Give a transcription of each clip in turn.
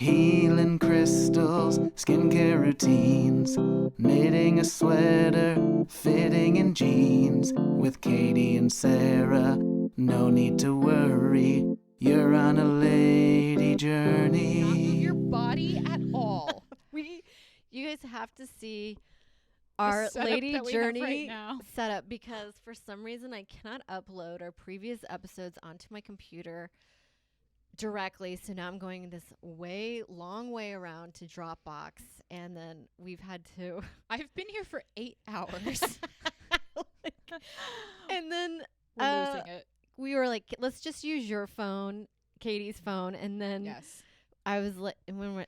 Healing crystals, skincare routines, knitting a sweater, fitting in jeans. With Katie and Sarah, no need to worry, you're on a lady journey. Not move your body at all. You guys have to see our lady journey setup, because for some reason I cannot upload our previous episodes onto my computer directly. So now I'm going this long way around to Dropbox, and then we've had to. I've been here for 8 hours. And then we're losing it. We were like, let's just use your phone, Katie's phone, and then I was like,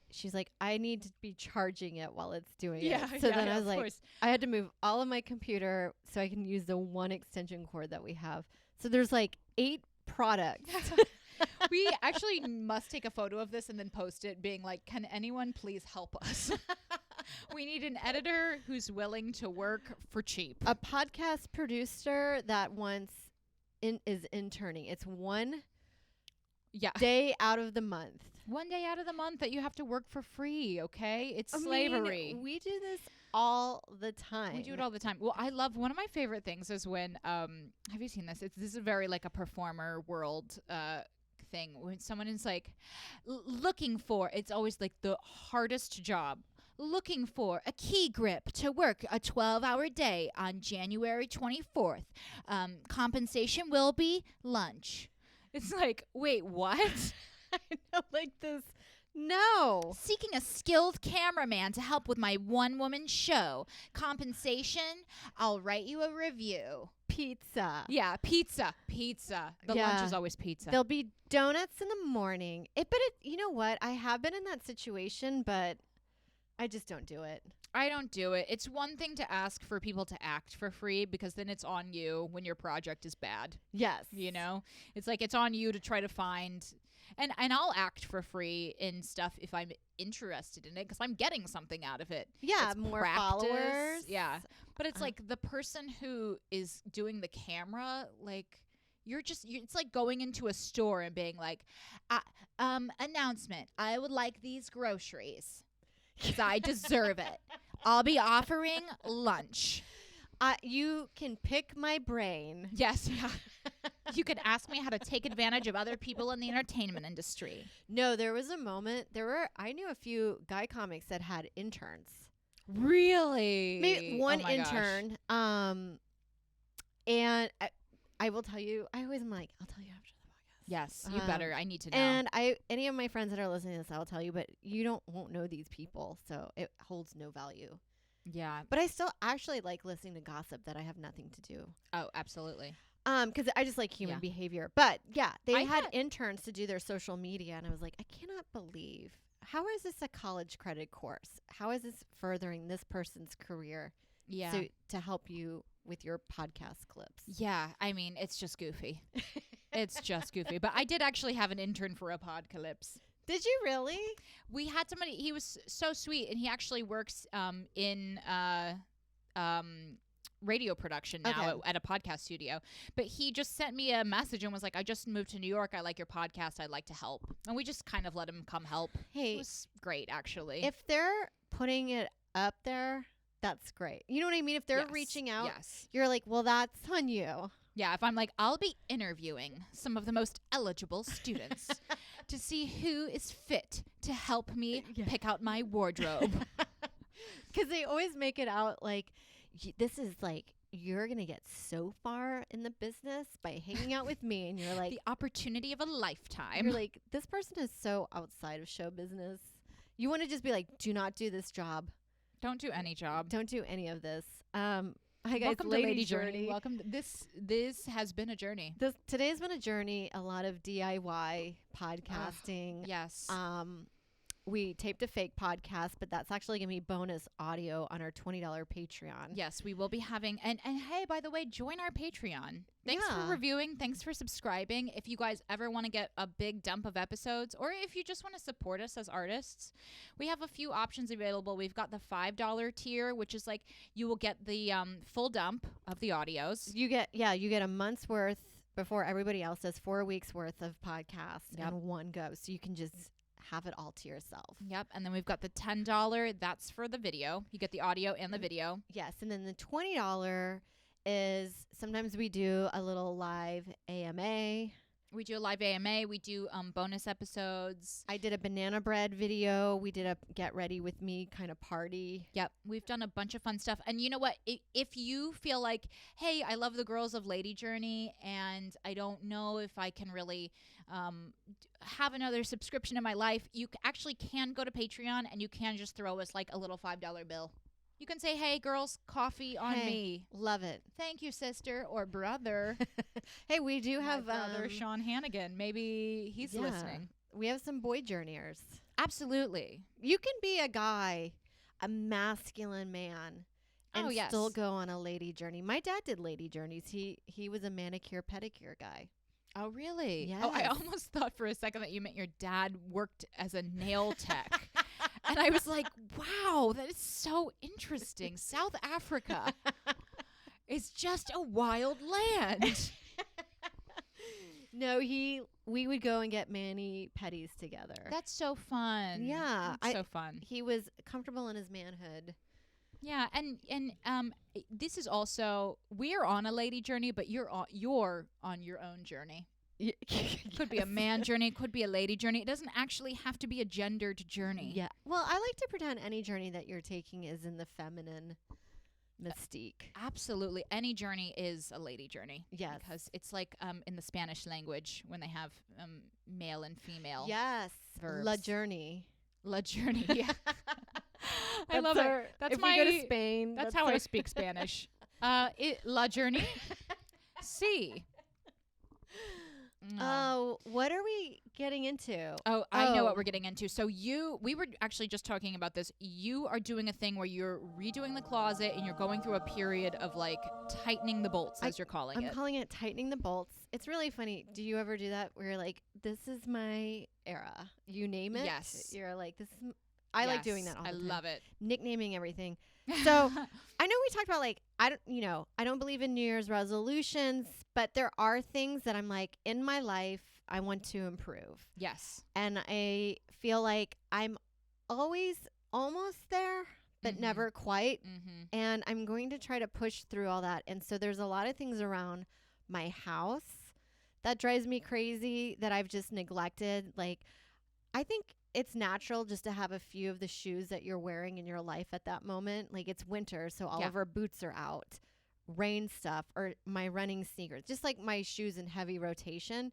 she's like, I need to be charging it while it's doing it. So then I was like, I had to move all of my computer so I can use the one extension cord that we have. So there's like 8 products. We actually must take a photo of this and then post it being like, can anyone please help us? We need an editor who's willing to work for cheap. A podcast producer that is interning. It's one day out of the month. 1 day out of the month that you have to work for free, okay? It's slavery. We do this all the time. We do it all the time. Well, I love, one of my favorite things is when, have you seen this? This is very like a performer world thing. When someone is like looking for, it's always like the hardest job. Looking for a key grip to work a 12-hour day on January 24th. Compensation will be lunch. It's like, wait, what? I know, like this. No. Seeking a skilled cameraman to help with my one-woman show. Compensation, I'll write you a review. Pizza. Yeah, pizza. The lunch is always pizza. There'll be donuts in the morning. You know what? I have been in that situation, but I just don't do it. I don't do it. It's one thing to ask for people to act for free, because then it's on you when your project is bad. Yes. You know? It's like it's on you to try to find... And I'll act for free in stuff if I'm interested in it, because I'm getting something out of it. Yeah, it's more practice. followers. Yeah. But it's like the person who is doing the camera, like... it's like going into a store and being like, announcement, I would like these groceries. Because I deserve it. I'll be offering lunch. You can pick my brain. Yes. You could ask me how to take advantage of other people in the entertainment industry. No, there was a moment. I knew a few guy comics that had interns. Really? Maybe one intern. And I will tell you. I always am like, I'll tell you after the podcast. Yes, you better. I need to know. And any of my friends that are listening to this, I'll tell you. But you won't know these people, so it holds no value. Yeah. But I still actually like listening to gossip that I have nothing to do. Oh, absolutely. Because I just like human behavior. But yeah, they had interns to do their social media, and I was like, I cannot believe, how is this a college credit course? How is this furthering this person's career? Yeah. So to help you with your podcast clips. Yeah, I mean, it's just goofy. It's just goofy. But I did actually have an intern for a podcalypse. Did you really? We had somebody, he was so sweet, and he actually works in radio production now at a podcast studio. But he just sent me a message and was like, I just moved to New York. I like your podcast. I'd like to help. And we just kind of let him come help. Hey, it was great, actually. If they're putting it up there, that's great. You know what I mean? If they're reaching out, you're like, well, that's on you. Yeah, if I'm like, I'll be interviewing some of the most eligible students to see who is fit to help me pick out my wardrobe. Because they always make it out like, this is like, you're going to get so far in the business by hanging out with me. And you're like, the opportunity of a lifetime. You're like, this person is so outside of show business. You want to just be like, do not do this job. Don't do any job. Don't do any of this. Hi guys, welcome to Lady Journey. Welcome to this has been a journey. Today's been a journey, a lot of DIY podcasting. Yes. We taped a fake podcast, but that's actually going to be bonus audio on our $20 Patreon. Yes, we will be having and hey, by the way, join our Patreon. Thanks for reviewing. Thanks for subscribing. If you guys ever want to get a big dump of episodes, or if you just want to support us as artists, we have a few options available. We've got the $5 tier, which is like you will get the full dump of the audios. You get a month's worth before everybody else does, 4 weeks worth of podcasts in one go. So you can just have it all to yourself. Yep. And then we've got the $10. That's for the video. You get the audio and the video. Yes. And then the $20 is sometimes we do a little live AMA. We do a live AMA. We do bonus episodes. I did a banana bread video. We did a get ready with me kind of party. Yep. We've done a bunch of fun stuff. And you know what? If you feel like, hey, I love the girls of Lady Journey and I don't know if I can really have another subscription in my life, you actually can go to Patreon and you can just throw us like a little $5 bill. You can say, hey, girls, coffee on me. Love it. Thank you, sister or brother. Hey, we do have brother Sean Hannigan. Maybe he's listening. We have some boy journeyers. Absolutely. You can be a guy, a masculine man, and still go on a lady journey. My dad did lady journeys. He was a manicure pedicure guy. Oh, really? Yes. Oh, I almost thought for a second that you meant your dad worked as a nail tech. And I was like, wow, that is so interesting. South Africa is just a wild land. No, we would go and get mani-pedis together. That's so fun. Yeah. That's so fun. He was comfortable in his manhood. Yeah, and this is also, we're on a lady journey, but you're on your own journey. Could be a man journey, could be a lady journey. It doesn't actually have to be a gendered journey. Yeah. Well, I like to pretend any journey that you're taking is in the feminine mystique. Absolutely. Any journey is a lady journey. Yes. Because it's like in the Spanish language when they have male and female. Yes. Verbs. La journey. La journey. Yeah. I love it. That's if we go to Spain. That's how I speak Spanish. La journey. Sí. Oh, what are we getting into? Oh, I know what we're getting into. So we were actually just talking about this. You are doing a thing where you're redoing the closet and you're going through a period of like tightening the bolts, as you're calling it. I'm calling it tightening the bolts. It's really funny. Do you ever do that where you're like, this is my era? You name it. Yes. You're like, this is. I like doing that all the time. I love it. Nicknaming everything. So I know we talked about like, I don't believe in New Year's resolutions, but there are things that I'm like in my life I want to improve. Yes. And I feel like I'm always almost there, but never quite. Mm-hmm. And I'm going to try to push through all that. And so there's a lot of things around my house that drives me crazy that I've just neglected. Like, I think it's natural just to have a few of the shoes that you're wearing in your life at that moment. Like, it's winter, so all of our boots are out. Rain stuff or my running sneakers, just like my shoes in heavy rotation.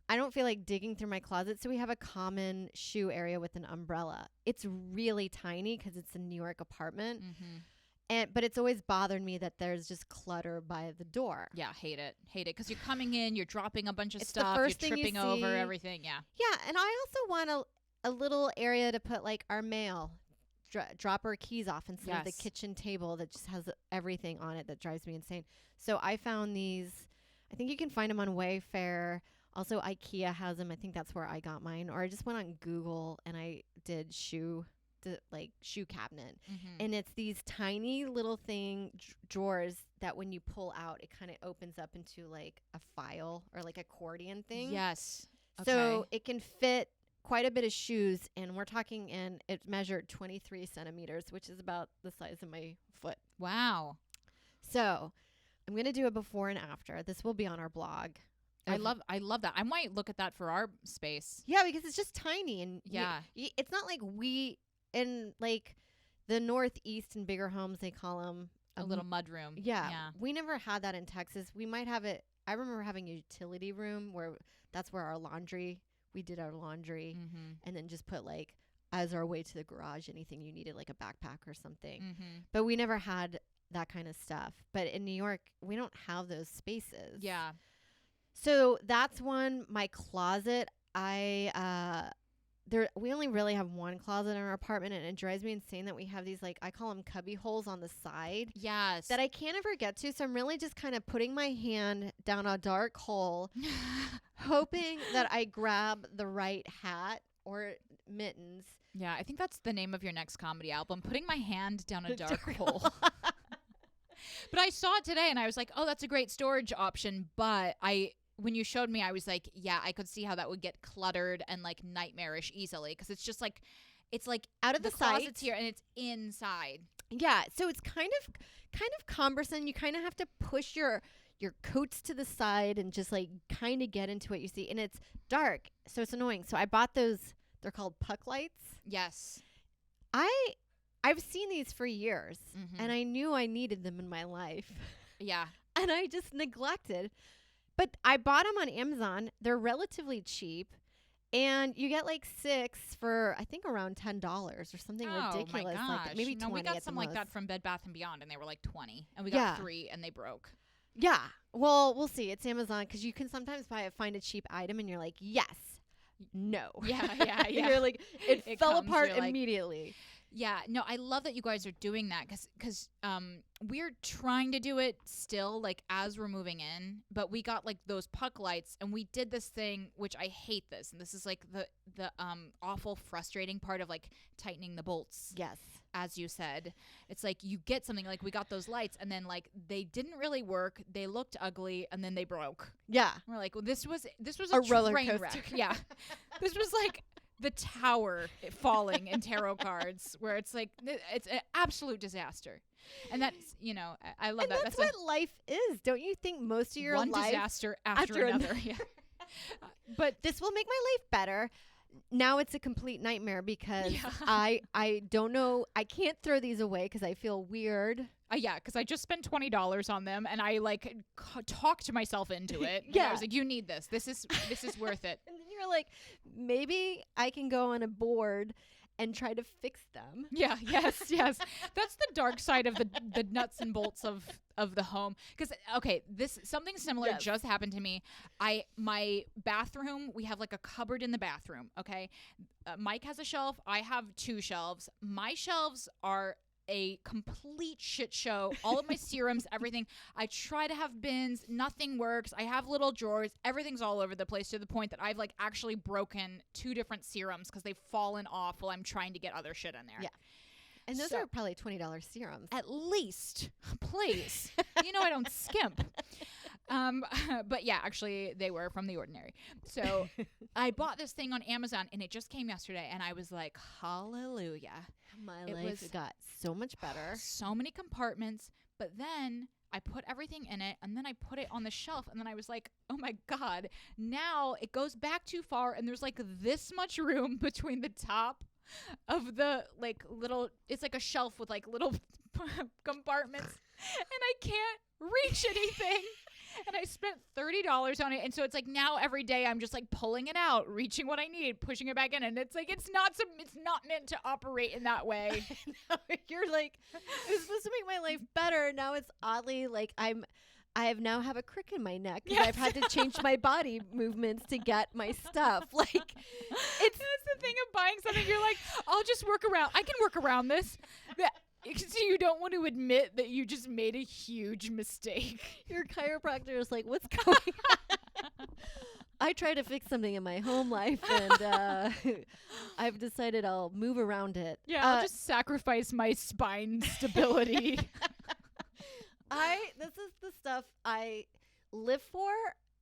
I don't feel like digging through my closet. So we have a common shoe area with an umbrella. It's really tiny because it's a New York apartment. Mm-hmm. But it's always bothered me that there's just clutter by the door. Yeah, hate it. Because you're coming in, you're dropping a bunch of It's the stuff, first you're thing you tripping over see. everything. Yeah. Yeah, and I also want a little area to put like our mail. Drop our keys off instead of the kitchen table that just has everything on it that drives me insane. So I found these. I think you can find them on Wayfair. Also, IKEA has them. I think that's where I got mine. Or I just went on Google and I did shoe cabinet. Mm-hmm. And it's these tiny little drawers that when you pull out, it kind of opens up into like a file or like accordion thing. Yes. So it can fit quite a bit of shoes, and we're talking it measured 23 centimeters, which is about the size of my foot. Wow. So I'm going to do a before and after. This will be on our blog. I love that. I might look at that for our space. Yeah, because it's just tiny. And it's not like we, in like the Northeast and bigger homes, they call them a little mud room. Yeah. We never had that in Texas. We might have it. I remember having a utility room where that's where we did our laundry, and then just put like as our way to the garage, anything you needed, like a backpack or something. Mm-hmm. But we never had that kind of stuff. But in New York, we don't have those spaces. Yeah. So that's one. My closet, we only really have one closet in our apartment, and it drives me insane that we have these, like, I call them cubby holes on the side. Yes. That I can't ever get to. So I'm really just kind of putting my hand down a dark hole, hoping that I grab the right hat or mittens. Yeah, I think that's the name of your next comedy album, Putting My Hand Down a Dark Hole. But I saw it today, and I was like, oh, that's a great storage option. But when you showed me, I was like, yeah, I could see how that would get cluttered and like nightmarish easily, because it's just like, it's like out of the closet's sight here and it's inside. Yeah, so it's kind of cumbersome. You kind of have to push your coats to the side and just like kind of get into what you see, and it's dark, so it's annoying. So I bought those. They're called puck lights. Yes. I've seen these for years, and I knew I needed them in my life. Yeah. And I just neglected. But I bought them on Amazon. They're relatively cheap. And you get like 6 for, I think, around $10 or something ridiculous. My gosh. Like maybe 20. We got some like that from Bed Bath & Beyond, and they were like 20. And we got 3, and they broke. Yeah. Well, we'll see. It's Amazon, because you can sometimes find a cheap item, and you're like, yes, no. Yeah. You're like, it fell apart immediately. Yeah, no, I love that you guys are doing that, because we're trying to do it still, like, as we're moving in, but we got, like, those puck lights, and we did this thing, which I hate this, and this is, like, the awful, frustrating part of, like, tightening the bolts. Yes. As you said. It's like you get something, like, we got those lights, and then, like, they didn't really work, they looked ugly, and then they broke. Yeah. We're like, well, this was a roller train coaster. wreck. Yeah. This was, like, the tower falling in tarot cards, where it's like, it's an absolute disaster. And that's, I love that. That's what life is. Don't you think most of your life, one disaster after another. Yeah. But this will make my life better. Now it's a complete nightmare, because I don't know. I can't throw these away because I feel weird. Yeah, because I just spent $20 on them, and I like talked myself into it. Yeah, I was like, you need this. This is worth it. And then you're like, maybe I can go on a board and try to fix them. Yeah, yes. That's the dark side of the nuts and bolts of the home. Because, okay, something similar just happened to me. My bathroom, we have like a cupboard in the bathroom, okay? Mike has a shelf. I have 2 shelves. My shelves are a complete shit show. All of my serums, everything. I try to have bins. Nothing works. I have little drawers. Everything's all over the place, to the point that I've like actually broken 2 different serums because they've fallen off while I'm trying to get other shit in there. Yeah. And those are probably $20 serums. At least. Please. I don't skimp. But yeah, actually they were from The Ordinary. So I bought this thing on Amazon, and it just came yesterday, and I was like, hallelujah. My life got so much better. So many compartments. But then I put everything in it, and then I put it on the shelf, and then I was like, oh my God, now it goes back too far, and there's like this much room between the top of the like little, it's like a shelf with like little compartments, and I can't reach anything. And I spent $30 on it, and so it's like now every day I'm just like pulling it out, reaching what I need, pushing it back in, and it's like it's not meant to operate in that way. You're like, it was supposed to make my life better. Now it's oddly like I now have a crick in my neck because I've had to change my body movements to get my stuff. Like, that's the thing of buying something. You're like, I'll just work around. I can work around this. So you don't want to admit that you just made a huge mistake. Your chiropractor is like, what's going on? I try to fix something in my home life, and I've decided I'll move around it. Yeah, I'll just sacrifice my spine stability. This is the stuff I live for.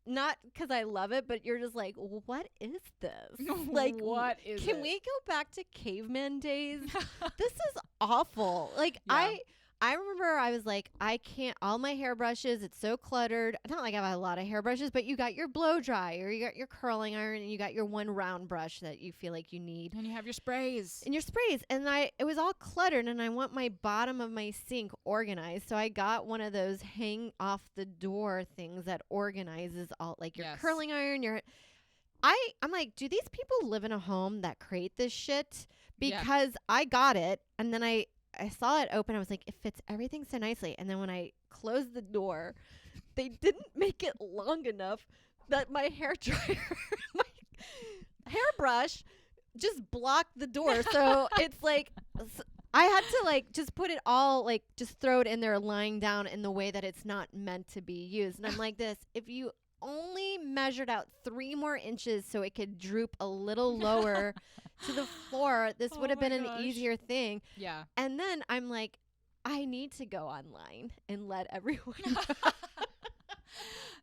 Not because I love it, but you're just like, what is this? Like, what is Can we go back to caveman days? This is awful. Like, yeah. I remember I was like, I can't, all my hairbrushes, it's so cluttered. Not like I have a lot of hairbrushes, but you got your blow dry, or you got your curling iron, and you got your one round brush that you feel like you need. And you have your sprays. And it was all cluttered, and I want my bottom of my sink organized. So I got one of those hang off the door things that organizes all, like your curling iron, I'm like, do these people live in a home that create this shit? Because I got it, and then I saw it open. I was like, it fits everything so nicely. And then when I closed the door, they didn't make it long enough that my hair dryer, my hairbrush just blocked the door. So it's like, I had to like just put it all, like just throw it in there lying down in the way that it's not meant to be used. And I'm like this, if you only measured out 3 more inches so it could droop a little lower to the floor, this would have been an easier thing. Yeah. And then I'm like, I need to go online and let everyone know.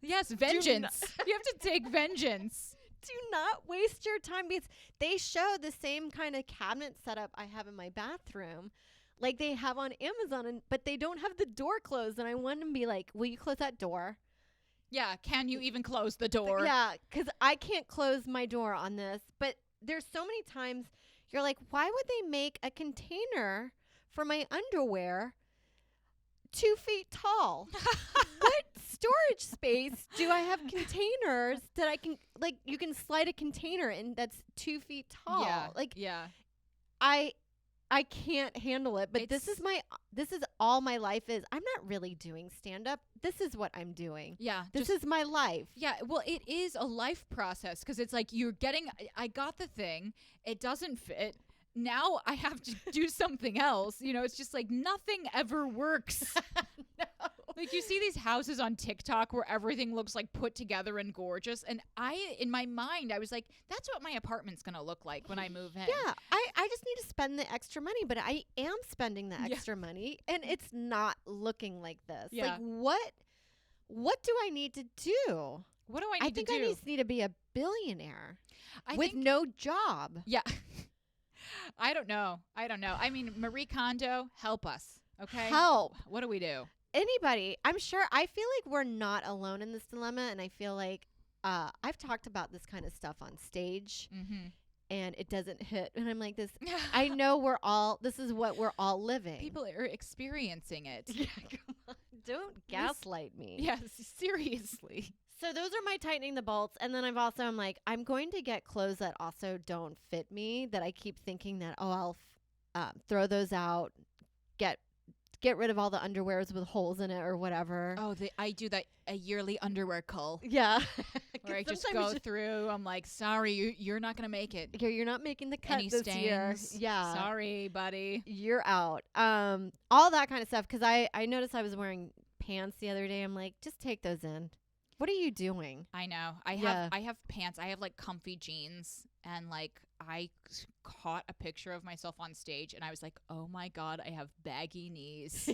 Yes, vengeance. You have to take vengeance. Do not waste your time, because they show the same kind of cabinet setup I have in my bathroom, like they have on Amazon, but they don't have the door closed. And I want to be like, will you close that door? Yeah. Can you even close the door? Yeah, because I can't close my door on this. But there's so many times you're like, why would they make a container for my underwear 2 feet tall? What storage space do I have containers that I can, like, you can slide a container in that's 2 feet tall? Yeah. Like, yeah. I can't handle it. But this is all my life is. I'm not really doing stand up. This is what I'm doing. Yeah. This is my life. Yeah. Well, it is a life process, because it's like I got the thing. It doesn't fit. Now I have to do something else. It's just like nothing ever works. No. Like, you see these houses on TikTok where everything looks like put together and gorgeous. And in my mind, I was like, that's what my apartment's going to look like when I move in. Yeah. I just need to spend the extra money, but I am spending the extra money, and it's not looking like this. Yeah. Like, what do I need to do? What do I need to do? I think I need to be a billionaire with no job. Yeah. I don't know. I mean, Marie Kondo, help us. Okay. Help. What do we do? Anybody. I feel like we're not alone in this dilemma. And I feel like I've talked about this kind of stuff on stage, and it doesn't hit. And I'm like, I know this is what we're all living. People are experiencing it. Yeah, come on. Don't gaslight me. Yes, seriously. So those are my tightening the bolts. And then I'm like, I'm going to get clothes that also don't fit me, that I keep thinking that, I'll throw those out, get rid of all the underwears with holes in it or whatever. Oh, I do that, a yearly underwear cull. Yeah. Where I just go through. I'm like, sorry, you're not going to make it. You're not making the cut this year. Yeah. Sorry, buddy. You're out. All that kind of stuff. Because I noticed I was wearing pants the other day. I'm like, just take those in. What are you doing? I know. I have pants. I have like comfy jeans, and like I caught a picture of myself on stage, and I was like, "Oh my God, I have baggy knees.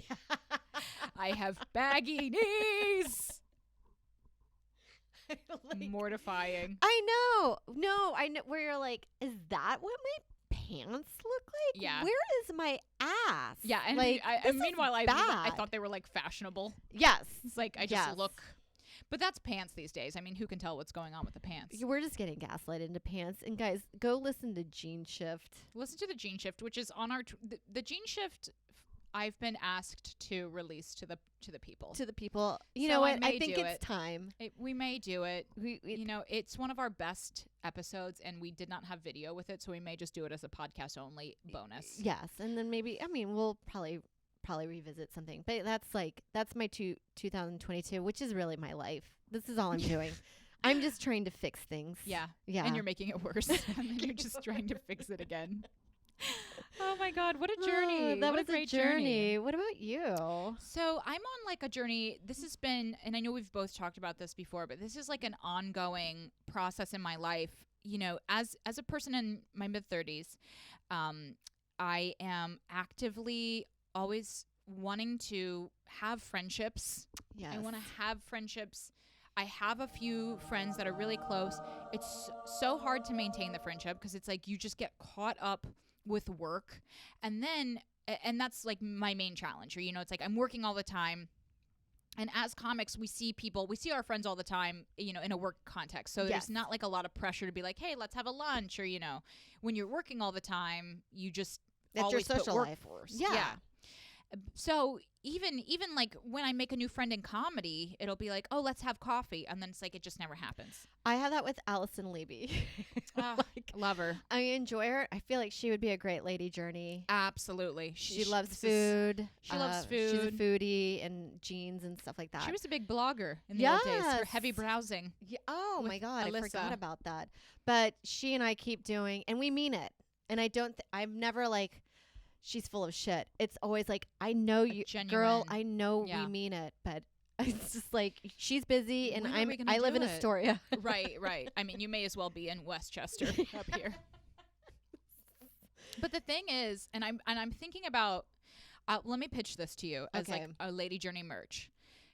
I have baggy knees." Like, mortifying. I know. No, I know. Where you're like, is that what my pants look like? Yeah. Where is my ass? Yeah, and like, meanwhile, I thought they were like fashionable. Yes. It's like I just look. But that's pants these days. I mean, who can tell what's going on with the pants? We're just getting gaslighted into pants. And guys, go listen to Gene Shift. Listen to the Gene Shift, which is on our the Gene Shift. I've been asked to release to the people. To the people. You know what? I think it's time. We may do it. It's one of our best episodes, and we did not have video with it, so we may just do it as a podcast only bonus. Yes, and then maybe we'll probably revisit something, but that's my 2022, which is really my life. This is all I'm doing. I'm just trying to fix things. Yeah, and you're making it worse, and then you're just trying to fix it again. Oh my God, what a journey! That was a great journey. What about you? So I'm on like a journey. This has been, and I know we've both talked about this before, but this is like an ongoing process in my life. As a person in my mid-30s, I am actively always wanting to have friendships. Yes. I want to have friendships. I have a few friends that are really close. It's so hard to maintain the friendship because it's like you just get caught up with work. And that's like my main challenge. Or, it's like I'm working all the time. And as comics, we see our friends all the time, in a work context. So there's not like a lot of pressure to be like, hey, let's have a lunch. Or, when you're working all the time, you just that's always your social put work life. First. Yeah. So even like when I make a new friend in comedy, it'll be like, oh, let's have coffee. And then it's like, it just never happens. I have that with Allison Levy. Love her. I enjoy her. I feel like she would be a great Lady Journey. Absolutely. She loves food. She loves food. She's a foodie and jeans and stuff like that. She was a big blogger in the old days. Her heavy browsing. Yeah. Oh my God. Alyssa. I forgot about that. But she and I keep doing, and we mean it. And I'm never like, she's full of shit. It's always like, I know you, girl, I know we mean it, but it's just like, she's busy and I live in Astoria. Right. I mean, you may as well be in Westchester up here. But the thing is, and I'm thinking about, let me pitch this to you as like a Lady Journey merch.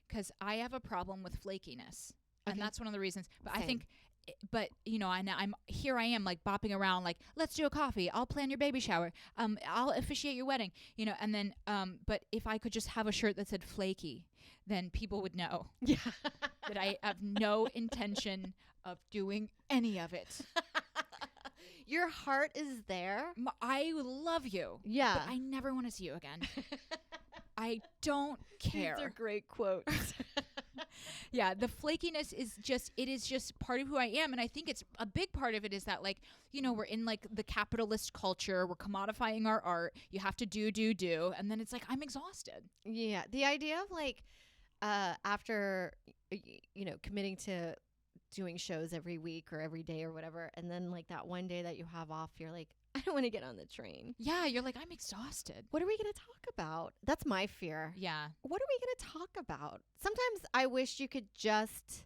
because I have a problem with flakiness. Okay. And that's one of the reasons. But Same. I think, but you know, I'm here. I am like bopping around, like, let's do a coffee. I'll plan your baby shower. I'll officiate your wedding. You know, and then, but if I could just have a shirt that said flaky, then people would know that I have no intention of doing any of it. Your heart is there. I love you. Yeah. But I never want to see you again. I don't care. These are great quotes. Yeah, the flakiness is just part of who I am. And I think it's a big part of it is that, like, you know, we're in like the capitalist culture. We're commodifying our art. You have to do. And then it's like, I'm exhausted. Yeah. The idea of like, after, you know, committing to doing shows every week or every day or whatever, and then like that one day that you have off, you're like, I don't want to get on the train. Yeah, you're like, I'm exhausted. What are we going to talk about? That's my fear. Yeah. What are we going to talk about? Sometimes I wish you could just,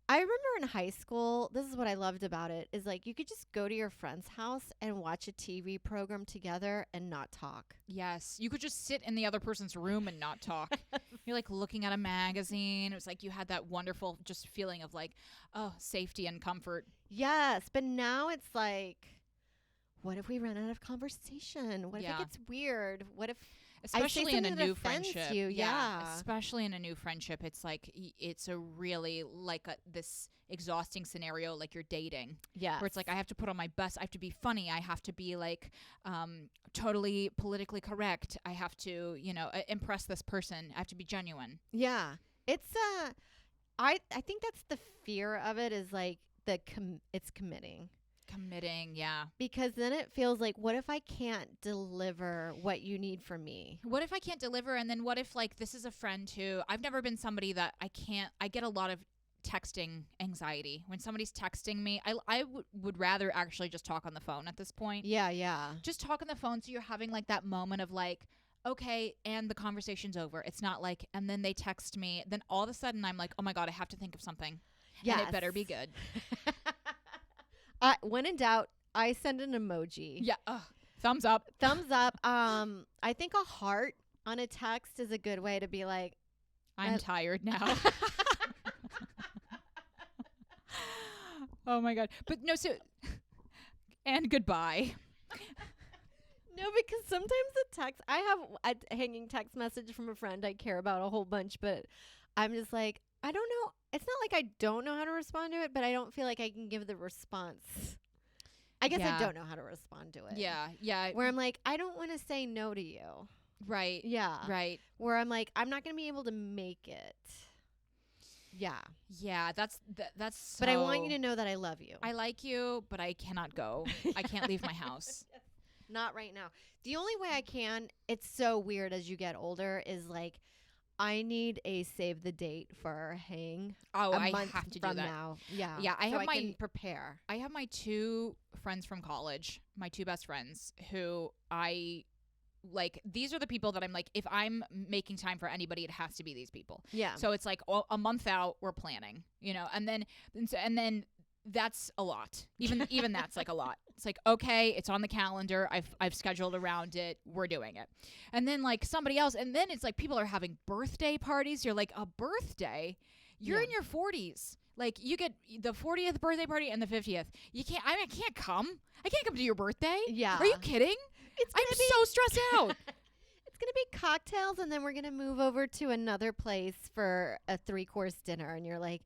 I remember in high school, this is what I loved about it, is like you could just go to your friend's house and watch a TV program together and not talk. Yes. You could just sit in the other person's room and not talk. You're like looking at a magazine. It was like you had that wonderful just feeling of like, oh, safety and comfort. Yes. But now it's like, what if we run out of conversation? What if it gets weird? What if especially in a new friendship? You? Yeah. Especially in a new friendship, it's like it's a really like this exhausting scenario, like you're dating. Yeah. Where it's like I have to put on my best. I have to be funny. I have to be like totally politically correct. I have to, you know, impress this person. I have to be genuine. Yeah. It's I think that's the fear of it is like it's committing. Yeah. Because then it feels like, what if I can't deliver what you need from me? What if I can't deliver? And then what if like this is a friend who I've never been somebody that I get a lot of texting anxiety. When somebody's texting me, I would rather actually just talk on the phone at this point. Yeah. Just talk on the phone so you're having like that moment of like, okay, and the conversation's over. It's not like, and then they text me. Then all of a sudden I'm like, oh my God, I have to think of something. Yeah. And it better be good. When in doubt, I send an emoji. Yeah. Thumbs up. Thumbs up. I think a heart on a text is a good way to be like, I'm tired now. Oh my God. But no, so, and goodbye. No, because sometimes the text, I have a hanging text message from a friend I care about a whole bunch, but I'm just like, I don't know. It's not like I don't know how to respond to it, but I don't feel like I can give the response. I guess I don't know how to respond to it. Yeah. Where I'm like, I don't want to say no to you. Right. Yeah. Right. Where I'm like, I'm not going to be able to make it. Yeah. Yeah, that's so. But I want you to know that I love you. I like you, but I cannot go. I can't leave my house. Not right now. The only way I can, it's so weird as you get older, is like, I need a save the date for our hang. Oh, I month have to from do that now. Yeah. Yeah, I can prepare. I have my two friends from college, my two best friends, who I like. These are the people that I'm like, if I'm making time for anybody, it has to be these people. Yeah. So it's like a month out, we're planning, you know, and then that's a lot. Even that's like a lot. It's like, okay, it's on the calendar. I've scheduled around it. We're doing it. And then like somebody else, and then it's like people are having birthday parties. You're like, a birthday? You're in your 40s. Like you get the 40th birthday party and the 50th. I can't come. I can't come to your birthday. Yeah. Are you kidding? I'm so stressed out. It's going to be cocktails, and then we're going to move over to another place for a 3-course dinner. And you're like,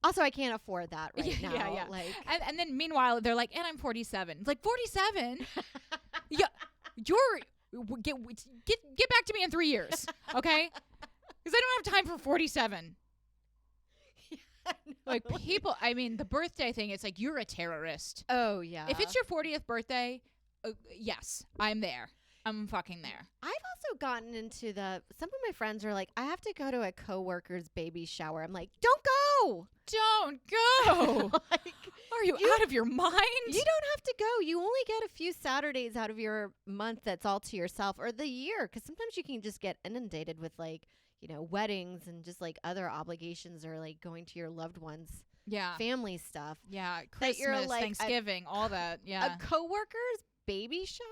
also, I can't afford that right now. Yeah. Like, and then meanwhile, they're like, and I'm 47. It's like, 47? Yeah, get back to me in 3 years, okay? Because I don't have time for 47. Like people, I mean, the birthday thing, it's like, you're a terrorist. Oh, yeah. If it's your 40th birthday, yes, I'm there. I'm fucking there. I've also gotten into some of my friends are like, I have to go to a coworker's baby shower. I'm like, don't go. Don't go. Like, are you out of your mind? You don't have to go. You only get a few Saturdays out of your month that's all to yourself, or the year. Because sometimes you can just get inundated with like, you know, weddings and just like other obligations, or like going to your loved ones. Yeah. Family stuff. Yeah. Christmas, like Thanksgiving, all that. Yeah. A coworker's baby shower?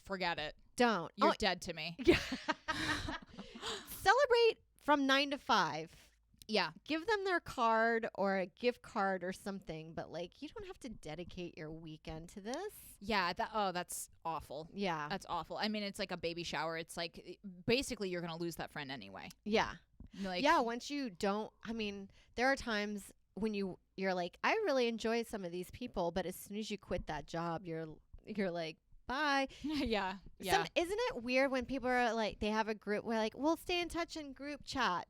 Forget it. Don't. You're dead to me. Yeah. Celebrate from 9 to 5. Yeah. Give them their card or a gift card or something, but like you don't have to dedicate your weekend to this. Yeah, that's awful. Yeah. That's awful. I mean, it's like a baby shower. It's like basically you're going to lose that friend anyway. Yeah. Like, yeah, once you don't, I mean, there are times when you're like, I really enjoy some of these people, but as soon as you quit that job, you're like, bye. yeah. Isn't it weird when people are like, they have a group where like, we'll stay in touch in group chat.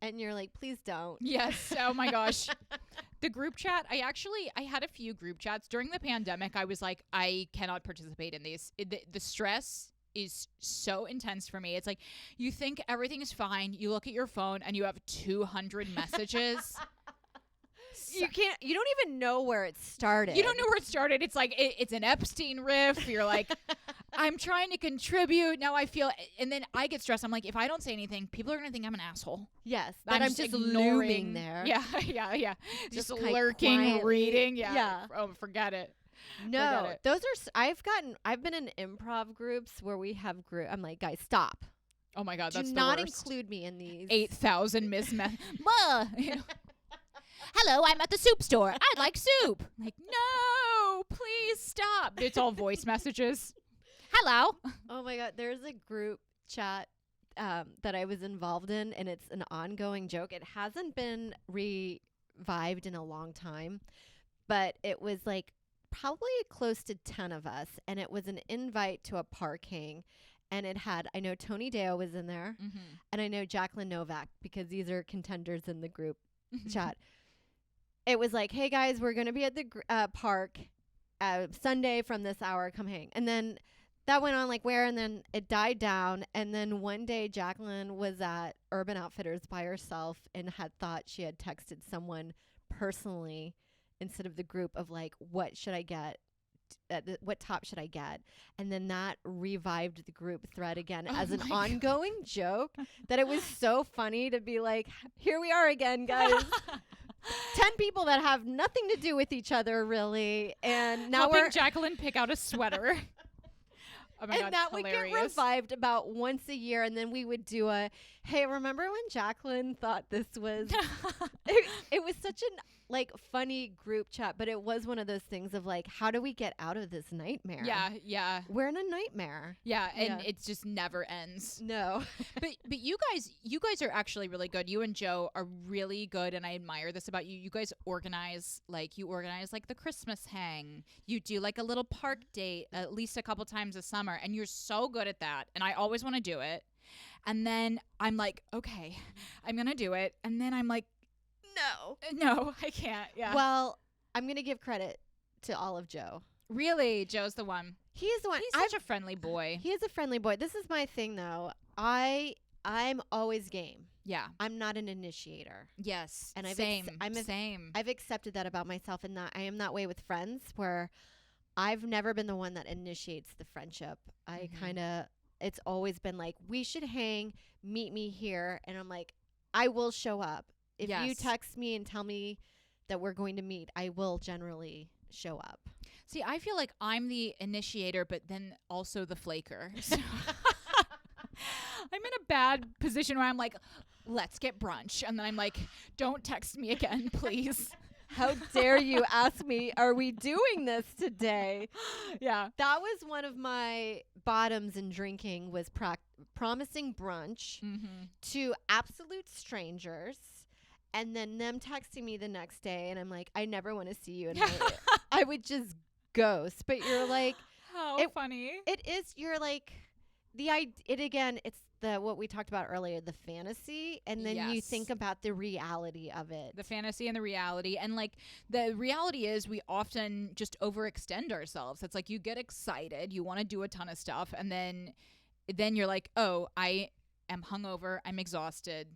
And you're like, please don't. Yes. Oh my gosh. The group chat, I had a few group chats during the pandemic. I was like, I cannot participate in these. The stress is so intense for me. It's like you think everything is fine. You look at your phone and you have 200 messages. You don't even know where it started. You don't know where it started. It's like, it's an Epstein riff. You're like, I'm trying to contribute. Now I feel, and then I get stressed. I'm like, if I don't say anything, people are going to think I'm an asshole. Yes. That I'm just looming there. Yeah. Just lurking, quietly. reading. Yeah. Oh, forget it. No, those are, I've been in improv groups where we have I'm like, guys, stop. Oh my God. Do That's not the worst. include me in these. 8,000 Hello, I'm at the soup store. I'd like soup. Like, no, please stop. It's all voice messages. Hello. Oh my God. There's a group chat that I was involved in, and it's an ongoing joke. It hasn't been revived in a long time, but it was like probably close to 10 of us, and it was an invite to a parking. And it had, I know Tony Deo was in there, and I know Jacqueline Novak, because these are contenders in the group chat. It was like, hey guys, we're going to be at the park Sunday from this hour, come hang. And then that went on like where, and then it died down. And then one day Jacqueline was at Urban Outfitters by herself and had thought she had texted someone personally instead of the group of like, what should I get? What top should I get? And then that revived the group thread again as an ongoing joke, that it was so funny to be like, here we are again, guys. 10 people that have nothing to do with each other, really. And now helping Jacqueline pick out a sweater. Oh my God, and that hilarious. would get revived about once a year, and then we would do hey, remember when Jacqueline thought this was it was such an like funny group chat, but it was one of those things of like, how do we get out of this nightmare? Yeah. We're in a nightmare. Yeah, and it just never ends. No. but you guys are actually really good. You and Joe are really good, and I admire this about you. You guys organize like the Christmas hang. You do like a little park date at least a couple times a summer, and you're so good at that. And I always want to do it. And then I'm like, okay, I'm going to do it. And then I'm like, no, I can't. Yeah. Well, I'm going to give credit to Olive Joe. Really? Joe's the one. He is the one. He's such a friendly boy. He is a friendly boy. This is my thing, though. I'm always game. Yeah. I'm not an initiator. Yes. And same. I've accepted that about myself, and that I am that way with friends, where I've never been the one that initiates the friendship. I kind of, it's always been like, we should hang, meet me here. And I'm like, I will show up. If you text me and tell me that we're going to meet, I will generally show up. See, I feel like I'm the initiator, but then also the flaker. So I'm in a bad position where I'm like, let's get brunch. And then I'm like, don't text me again, please. How dare you ask me, are we doing this today? Yeah. That was one of my bottoms in drinking, was promising brunch to absolute strangers, and then them texting me the next day, and I'm like, I never want to see you. And I would just ghost. But you're like, how funny. It is. You're like, it's what we talked about earlier, the fantasy, and then you think about the reality of it. The fantasy and the reality. And like the reality is we often just overextend ourselves. It's like you get excited, you want to do a ton of stuff, and then you're like, oh, I am hungover, I'm exhausted,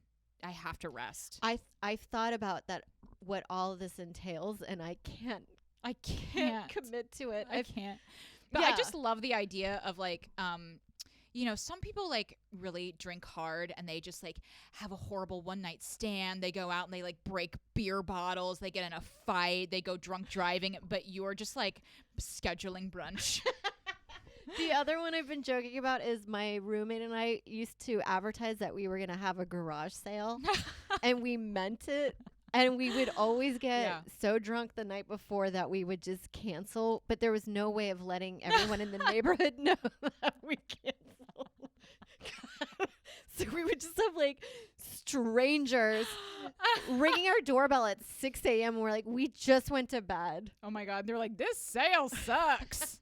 I have to rest. I've thought about that, what all of this entails, and I can't commit to it. I can't. But I just love the idea of like, some people like really drink hard and they just like have a horrible one night stand. They go out and they like break beer bottles. They get in a fight. They go drunk driving. But you're just like scheduling brunch. The other one I've been joking about is my roommate and I used to advertise that we were going to have a garage sale. And we meant it. And we would always get so drunk the night before that we would just cancel. But there was no way of letting everyone in the neighborhood know that we canceled. So we would just have like strangers ringing our doorbell at 6 a.m. And we're like, we just went to bed. Oh my God. They're like, this sale sucks.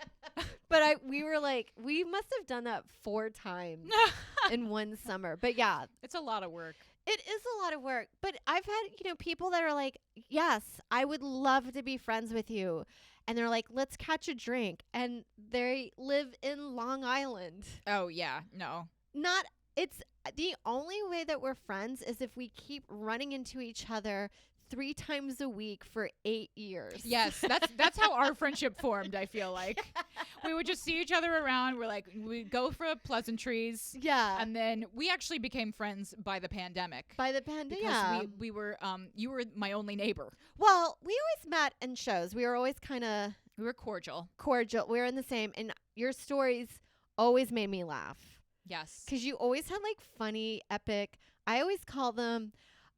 But we were like, we must have done that 4 times in one summer. But yeah. It's a lot of work. It is a lot of work. But I've had, people that are like, yes, I would love to be friends with you. And they're like, let's catch a drink. And they live in Long Island. Oh, yeah. No. It's the only way that we're friends is if we keep running into each other 3 times a week for 8 years. Yes, that's how our friendship formed, I feel like. We would just see each other around. We'd go for pleasantries. Yeah. And then we actually became friends by the pandemic. Because we were, you were my only neighbor. Well, we always met in shows. We were always we were cordial. We were in the same. And your stories always made me laugh. Yes. Because you always had like funny, epic, I always call them,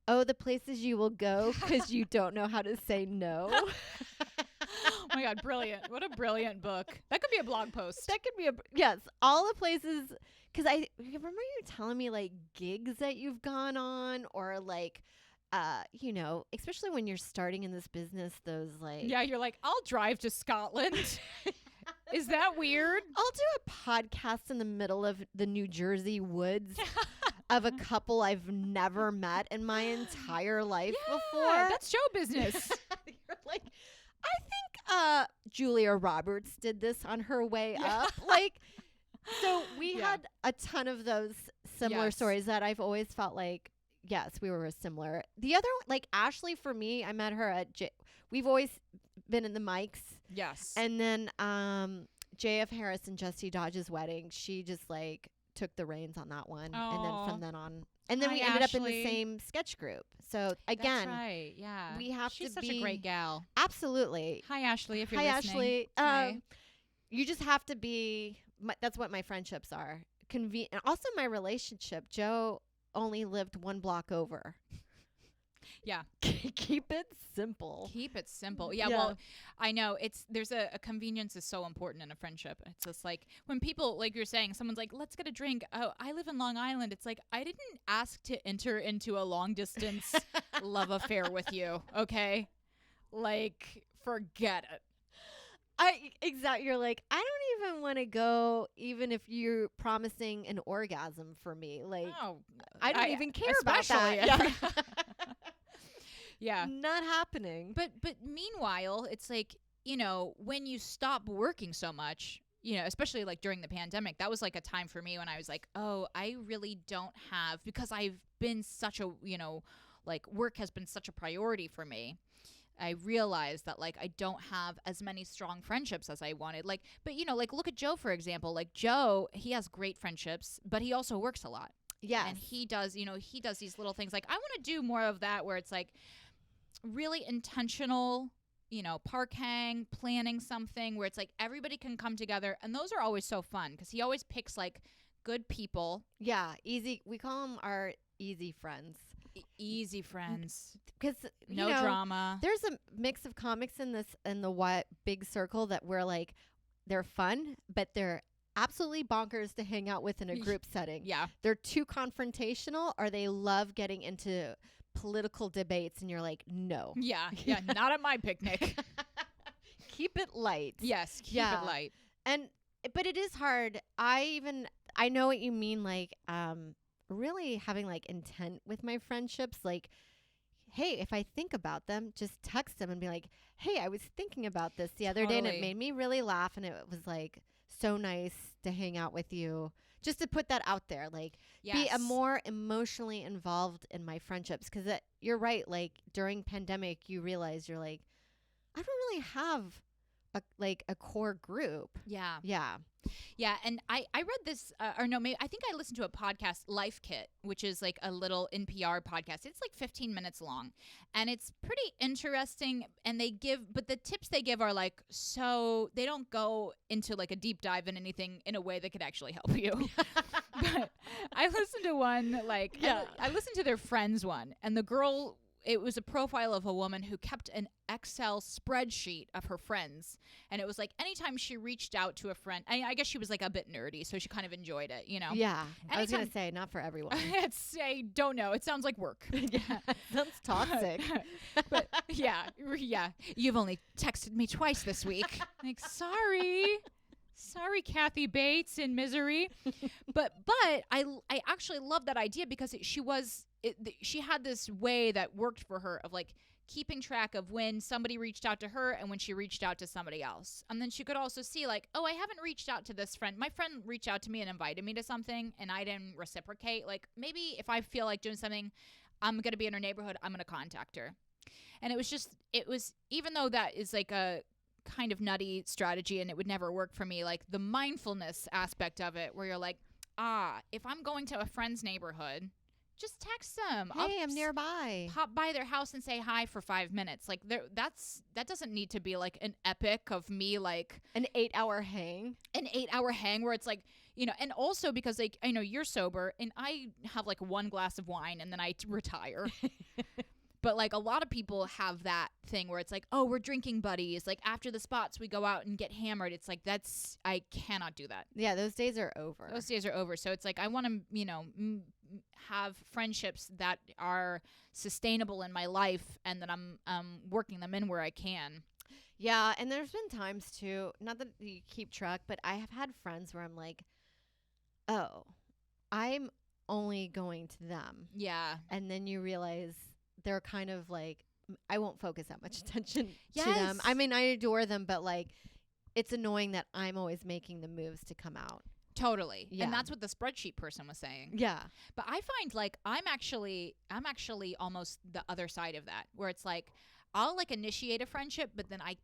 the places you will go because you don't know how to say no. Oh my God, brilliant. What a brilliant book. That could be a blog post. That could be yes, all the places, because I remember you telling me like gigs that you've gone on or like, especially when you're starting in this business, those like. Yeah, you're like, I'll drive to Scotland. Is that weird? I'll do a podcast in the middle of the New Jersey woods of a couple I've never met in my entire life before. That's show business. You're like, I think Julia Roberts did this on her way up. Like, so we had a ton of those similar stories that I've always felt like, yes, we were similar. The other one, like Ashley, for me, I met her at we've always been in the mics. Yes. And then JF Harris and Jesse Dodge's wedding, she just like took the reins on that one. Oh. And then from then on. And then we ended up in the same sketch group. So again, that's right. Yeah. We have She's to be such a great gal. Absolutely. Hi, Ashley, if you're Hi, listening. Ashley. You just have to be, that's what my friendships are. And also my relationship. Joe only lived 1 block over. Yeah. Keep it simple. Keep it simple. Yeah, well, I know there's a convenience is so important in a friendship. It's just like when people, like you're saying, someone's like, let's get a drink. Oh, I live in Long Island. It's like, I didn't ask to enter into a long distance love affair with you. Okay. Like, forget it. Exactly. You're like, I don't even want to go, even if you're promising an orgasm for me. Like, I don't even care about that. Yeah. Yeah. Not happening. But meanwhile, it's like, when you stop working so much, especially like during the pandemic, that was like a time for me when I was like, oh, I really don't have, because I've been such a, like work has been such a priority for me. I realized that like I don't have as many strong friendships as I wanted. Like, but like look at Joe, for example. Like Joe, he has great friendships, but he also works a lot. Yeah. And he does these little things. Like I want to do more of that where it's like really intentional, park hang, planning something where it's like everybody can come together. And those are always so fun because he always picks like good people. Yeah. Easy. We call them our easy friends. Easy friends. Because no drama. There's a mix of comics in the big circle that we're like, they're fun, but they're absolutely bonkers to hang out with in a group setting. Yeah. They're too confrontational or they love getting into political debates and you're like, no. Yeah. Yeah. Not at my picnic. Keep it light. Yes. Keep it light. But it is hard. I know what you mean. Like, really having like intent with my friendships. Like, hey, if I think about them, just text them and be like, hey, I was thinking about this the other day and it made me really laugh. And it was like so nice to hang out with you. Just to put that out there, like be a more emotionally involved in my friendships. Cause you're right. Like during pandemic, you realize you're like, I don't really have a core group. Yeah. Yeah. Yeah, and I read this, or no, maybe I think I listened to a podcast, Life Kit, which is like a little NPR podcast. It's like 15 minutes long, and it's pretty interesting. And but the tips they give are like, so they don't go into like a deep dive in anything in a way that could actually help you. But I listened to one, like, I listened to their friends one, and the girl, it was a profile of a woman who kept an Excel spreadsheet of her friends. And it was like anytime she reached out to a friend, I guess she was like a bit nerdy, so she kind of enjoyed it, you know? Yeah. I was going to say, not for everyone. I don't know. It sounds like work. Yeah. Sounds toxic. But yeah. You've only texted me twice this week. Like, Sorry, Kathy Bates in Misery. But I actually love that idea because she had this way that worked for her of like keeping track of when somebody reached out to her and when she reached out to somebody else. And then she could also see like, oh, I haven't reached out to this friend. My friend reached out to me and invited me to something and I didn't reciprocate. Like maybe if I feel like doing something, I'm going to be in her neighborhood, I'm going to contact her. And it was, even though that is like a kind of nutty strategy and it would never work for me, like the mindfulness aspect of it where you're like, if I'm going to a friend's neighborhood, just text them. Hey, I'm nearby. Pop by their house and say hi for 5 minutes. Like that doesn't need to be like an epic of me like an 8-hour hang. An 8-hour hang where it's like, you know, and also because like I know you're sober and I have like one glass of wine and then I retire. But like a lot of people have that thing where it's like, oh, we're drinking buddies. Like after the spots, we go out and get hammered. It's like, I cannot do that. Yeah, those days are over. So it's like, I want to, you know, have friendships that are sustainable in my life and that I'm working them in where I can. Yeah, and there's been times too, not that you keep track, but I have had friends where I'm like, oh, I'm only going to them. Yeah. And then you realize they're kind of like, I won't focus that much attention to them. I mean, I adore them, but like, it's annoying that I'm always making the moves to come out. Totally. Yeah. And that's what the spreadsheet person was saying. Yeah. But I find like I'm actually almost the other side of that, where it's like I'll like initiate a friendship, but then I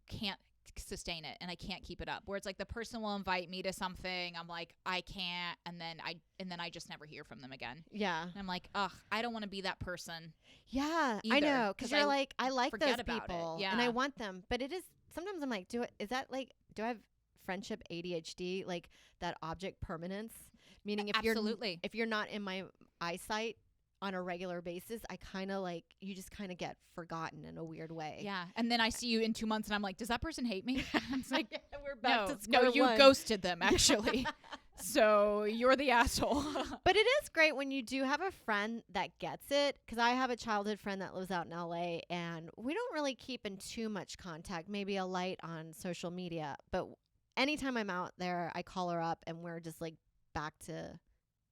can't sustain it and I can't keep it up. Where it's like the person will invite me to something, I'm like I can't, and then I just never hear from them again. Yeah. And I'm like, ugh, I don't want to be that person. Yeah, either, I know, because you're like, I like those people, yeah, and I want them, but it is sometimes I'm like, do I have friendship ADHD, like that object permanence, meaning if you're not in my eyesight on a regular basis, I kind of like, you just kind of get forgotten in a weird way. Yeah. And then I see you in 2 months and I'm like, does that person hate me? It's like, we're back to square one. You ghosted them actually. So you're the asshole. But it is great when you do have a friend that gets it, because I have a childhood friend that lives out in LA and we don't really keep in too much contact, maybe a light on social media, but anytime I'm out there, I call her up and we're just like back to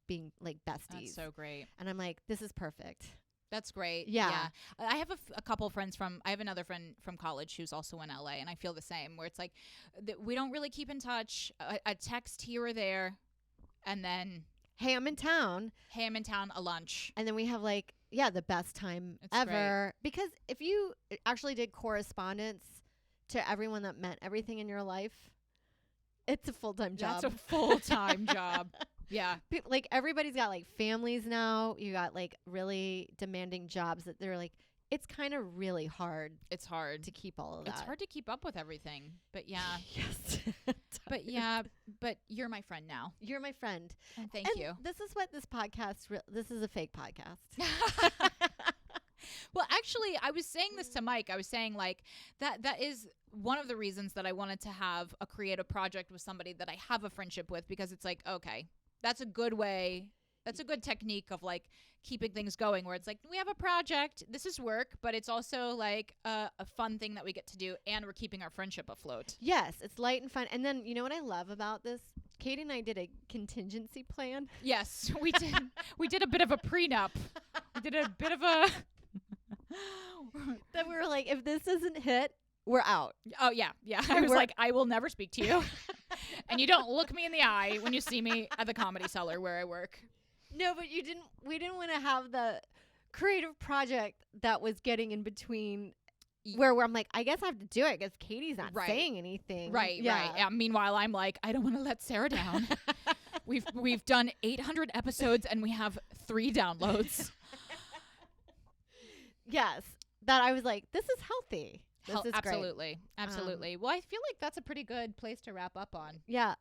being like besties. That's so great. And I'm like, this is perfect. That's great. Yeah. I have a couple friends I have another friend from college who's also in LA, and I feel the same, where it's like we don't really keep in touch, a text here or there, and then, hey, I'm in town, a lunch. And then we have like, the best time ever. Great. Because if you actually did correspondence to everyone that meant everything in your life, it's a full-time job. That's a full-time job. Yeah. Like everybody's got like families now. You got like really demanding jobs that they're like, it's kind of really hard. It's hard to keep all of that. It's hard to keep up with everything. But yeah. Yes. But you're my friend now. You're my friend. And thank you. This is what this podcast, this is a fake podcast. Well, actually, I was saying this to Mike. I was saying like that is one of the reasons that I wanted to have a creative project with somebody that I have a friendship with, because it's like, okay, that's a good way. That's a good technique of like keeping things going, where it's like, we have a project, this is work, but it's also like a fun thing that we get to do, and we're keeping our friendship afloat. Yes, it's light and fun. And then you know what I love about this? Katie and I did a contingency plan. Yes, we did. We did a bit of a prenup. We did a bit of a... That we were like, if this doesn't hit, we're out. Oh, yeah. I was like, I will never speak to you. And you don't look me in the eye when you see me at the Comedy Cellar where I work. No, but we didn't want to have the creative project that was getting in between where I'm like, I guess I have to do it because Katie's not saying anything. Right. Meanwhile, I'm like, I don't want to let Sarah down. We've done 800 episodes and we have 3 downloads. Yes. That I was like, this is healthy. This is absolutely. Great. Absolutely. Well, I feel like that's a pretty good place to wrap up on. Yeah.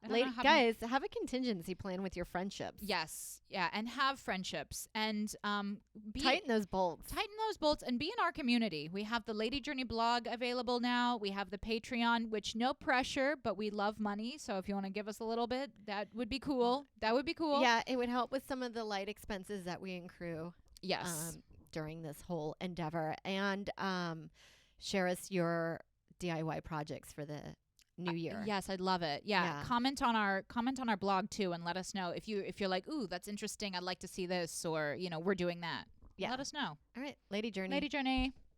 Guys, have a contingency plan with your friendships. Yes. Yeah. And have friendships. And tighten those bolts. Tighten those bolts and be in our community. We have the Lady Journey blog available now. We have the Patreon, which no pressure, but we love money. So if you want to give us a little bit, that would be cool. That would be cool. Yeah. It would help with some of the light expenses that we accrue. Yes. During this whole endeavor. And share us your DIY projects for the new year. Yes, I'd love it. Yeah. Comment on our blog too and let us know if you're like, ooh, that's interesting. I'd like to see this, or we're doing that. Yeah. Let us know. All right. Lady Journey. Lady Journey.